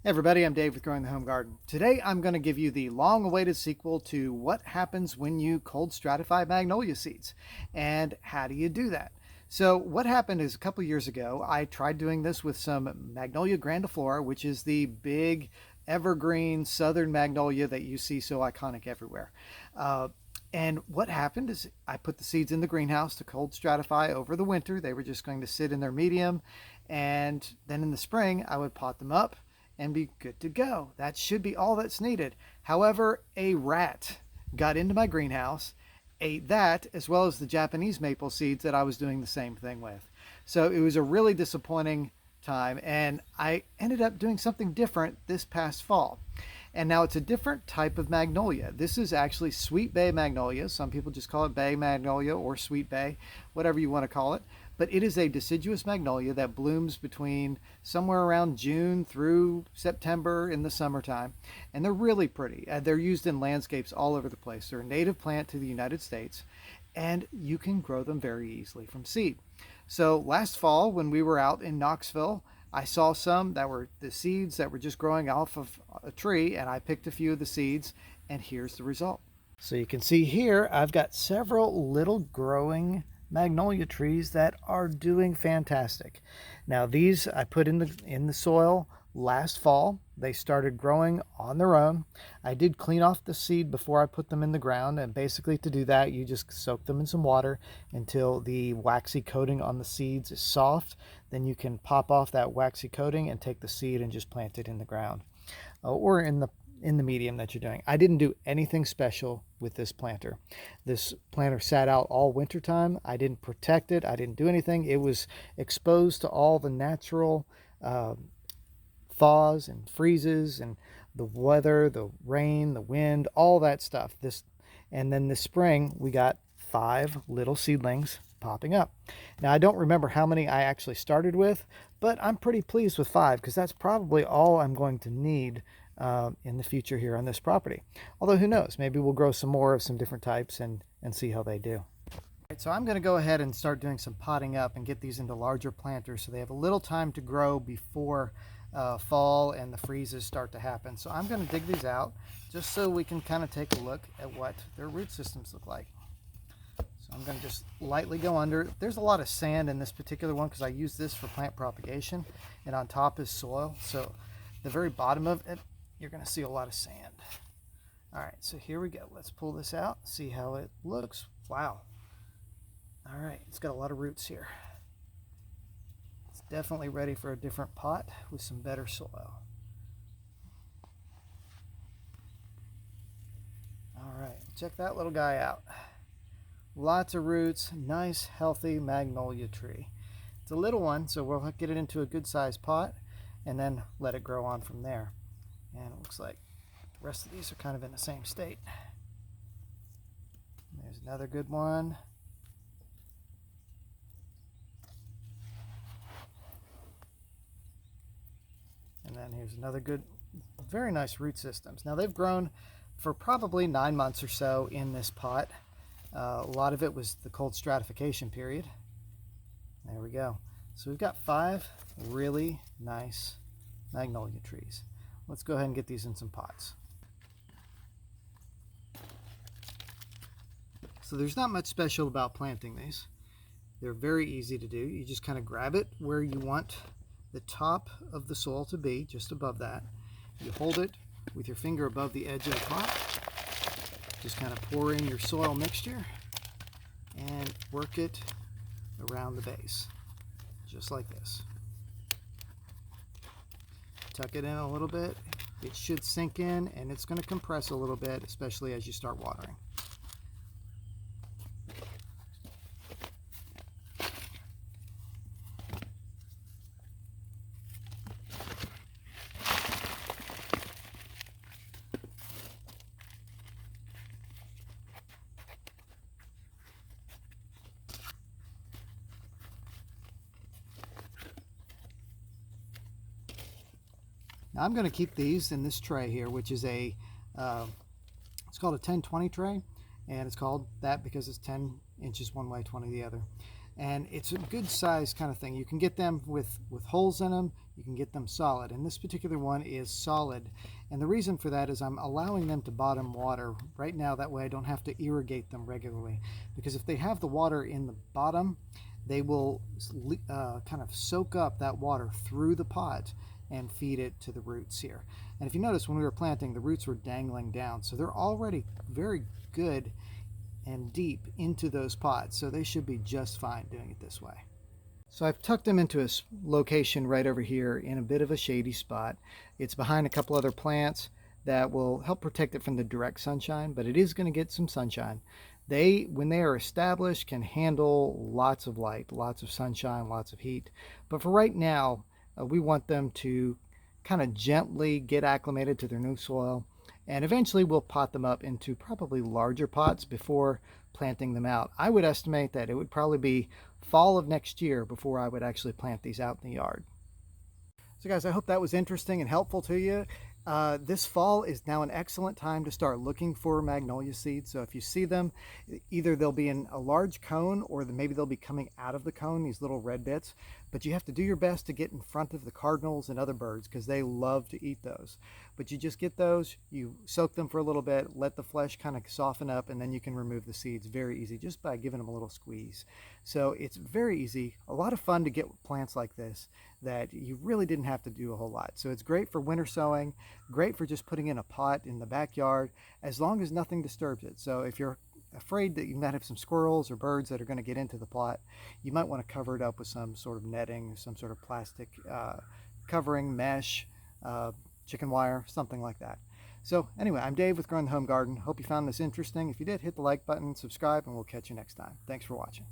Hey everybody, I'm Dave with Growing the Home Garden. Today I'm going to give you the long-awaited sequel to what happens when you cold stratify magnolia seeds and how do you do that. So what happened is a couple years ago I tried doing this with some Magnolia grandiflora, which is the big evergreen southern magnolia that you see so iconic everywhere. And what happened is I put the seeds in the greenhouse to cold stratify over the winter. They were just going to sit in their medium, and then in the spring I would pot them up and be good to go. That should be all that's needed. However, a rat got into my greenhouse, ate that, as well as the Japanese maple seeds that I was doing the same thing with. So it was a really disappointing time, and I ended up doing something different this past fall. And now it's a different type of magnolia. This is actually Sweetbay Magnolia. Some people just call it Bay Magnolia or Sweet Bay, whatever you want to call it. But it is a deciduous magnolia that blooms between somewhere around June through September in the summertime. And they're really pretty. They're used in landscapes all over the place. They're a native plant to the United States, and you can grow them very easily from seed. So last fall when we were out in Knoxville, I saw some that were the seeds that were just growing off of a tree, and I picked a few of the seeds, and here's the result. So you can see here I've got several little growing magnolia trees that are doing fantastic. Now these I put in the soil last fall. They started growing on their own. I did clean off the seed before I put them in the ground, and basically to do that you just soak them in some water until the waxy coating on the seeds is soft. Then you can pop off that waxy coating and take the seed and just plant it in the ground or in the medium that you're doing. I didn't do anything special with this planter. This planter sat out all winter time. I didn't protect it. I didn't do anything. It was exposed to all the natural thaws and freezes and the weather, the rain, the wind, all that stuff. And then this spring we got 5 little seedlings popping up. Now I don't remember how many I actually started with, but I'm pretty pleased with 5 because that's probably all I'm going to need in the future here on this property. Although who knows, maybe we'll grow some more of some different types and see how they do. Right, so I'm going to go ahead and start doing some potting up and get these into larger planters so they have a little time to grow before fall and the freezes start to happen. So I'm going to dig these out just so we can kind of take a look at what their root systems look like. So I'm going to just lightly go under. There's a lot of sand in this particular one because I use this for plant propagation, and on top is soil. So the very bottom of it, you're going to see a lot of sand. All right, so here we go. Let's pull this out, see how it looks. Wow. All right, it's got a lot of roots here. It's definitely ready for a different pot with some better soil. All right, check that little guy out. Lots of roots, nice healthy magnolia tree. It's a little one, so we'll get it into a good sized pot and then let it grow on from there. And it looks like the rest of these are kind of in the same state. There's another good one. And then here's another good, very nice root systems. Now they've grown for probably 9 months or so in this pot. A lot of it was the cold stratification period. There we go. So we've got 5 really nice magnolia trees. Let's go ahead and get these in some pots. So there's not much special about planting these. They're very easy to do. You just kind of grab it where you want the top of the soil to be, just above that. You hold it with your finger above the edge of the pot. Just kind of pour in your soil mixture and work it around the base, just like this. Tuck it in a little bit. It should sink in, and it's going to compress a little bit, especially as you start watering. Now I'm going to keep these in this tray here, which is it's called a 10-20 tray, and it's called that because it's 10 inches one way, 20 the other. and it's a good size kind of thing. You can get them with holes in them, you can get them solid, and this particular one is solid. And the reason for that is I'm allowing them to bottom water right now, that way I don't have to irrigate them regularly, because if they have the water in the bottom, they will kind of soak up that water through the pot and feed it to the roots here. And if you notice, when we were planting, the roots were dangling down, so they're already very good and deep into those pots, so they should be just fine doing it this way. So I've tucked them into a location right over here in a bit of a shady spot. It's behind a couple other plants that will help protect it from the direct sunshine, but it is going to get some sunshine. They, when they are established, can handle lots of light, lots of sunshine, lots of heat. But for right now, we want them to kind of gently get acclimated to their new soil, and eventually we'll pot them up into probably larger pots before planting them out. I would estimate that it would probably be fall of next year before I would actually plant these out in the yard. So guys, I hope that was interesting and helpful to you. This fall is now an excellent time to start looking for magnolia seeds. So if you see them, either they'll be in a large cone, or maybe they'll be coming out of the cone, these little red bits. But you have to do your best to get in front of the cardinals and other birds, because they love to eat those. But you just get those, you soak them for a little bit, let the flesh kind of soften up, and then you can remove the seeds very easy just by giving them a little squeeze. So it's very easy, a lot of fun to get plants like this that you really didn't have to do a whole lot. So it's great for winter sowing, great for just putting in a pot in the backyard, as long as nothing disturbs it. So if you're afraid that you might have some squirrels or birds that are going to get into the plot, you might want to cover it up with some sort of netting, some sort of plastic covering, mesh, chicken wire, something like that. So anyway, I'm Dave with Growing the Home Garden. Hope you found this interesting. If you did, hit the like button, subscribe, and we'll catch you next time. Thanks for watching.